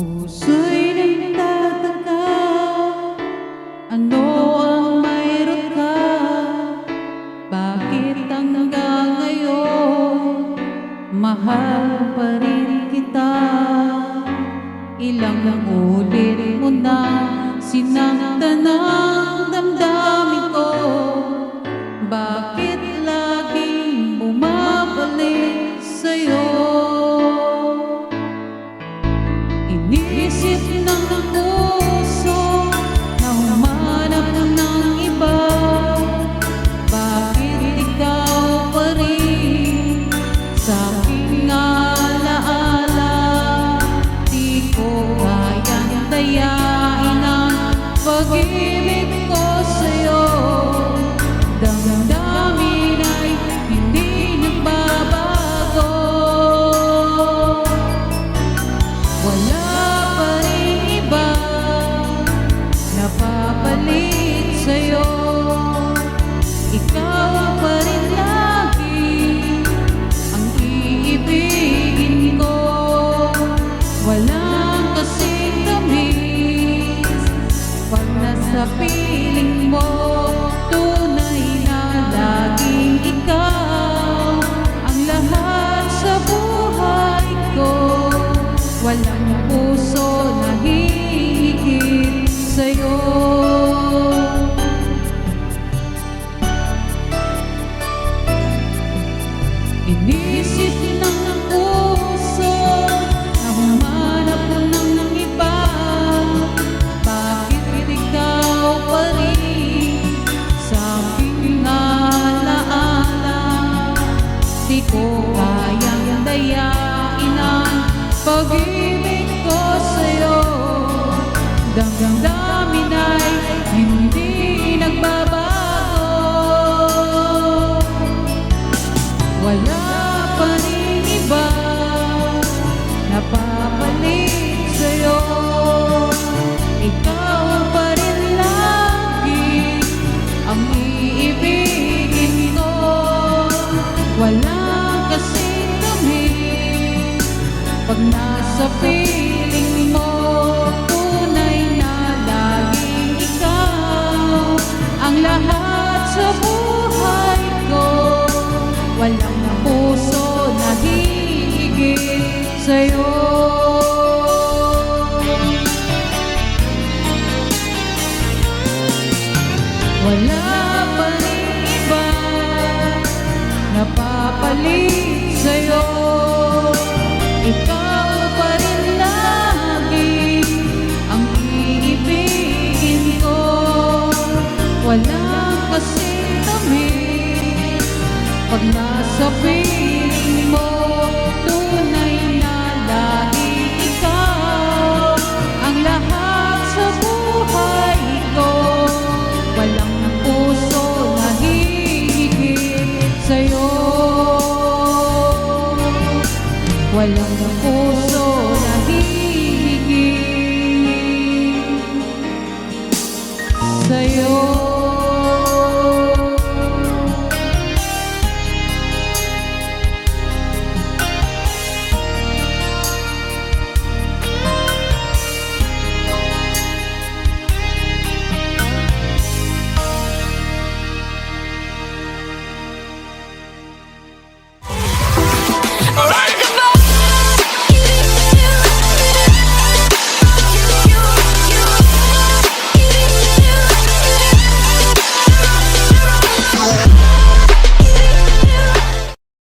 Puso'y nagtataka, ano ang mayroon ka? Bakit hanggang ngayon mahal pa rin kita? Ilang ulit mo na sinaktan ang damdamin ko. Bakit laging bumabalik sa'yo? Inisip ng puso na humanap ng iba. Bakit ikaw pa rin sa aking alaala? Di ko kayang dayain ang pag-ibig ko sa'yo. Damdamin ay hindi nagbabago. Wala pa rin iba napapalit sa'yo. Ikaw pa rin lagi ang iibigin ko. Walang kasing tamis pag nasa piling mo. Tunay na laging ikaw ang lahat sa buhay ko. Walang puso na hihigit sa'yo. Inisip ng puso na humanap ng iba. Bakit ikaw pa rin sa aking alaala? Di ko kayang dayain ang pag-ibig ko sa'yo. Damdamin ay hindi nagbabago. Wala pa rin iba napapalit sa'yo. Ikaw pa rin lagi ang iibigin ko. Wala kasing tamis pag nasa piling mo. Tunay na laging ikaw ang lahat sa buhay ko. Walang puso na hihigit sa'yo. Wala pa rin iba napapalit sa'yo. Ikaw pa rin lagi ang iibigin ko. Walang kasing tamis pag nasa piling mo. Tunay na laging ikaw ang lahat sa buhay ko. Walang puso na hihigit sa'yo. Walang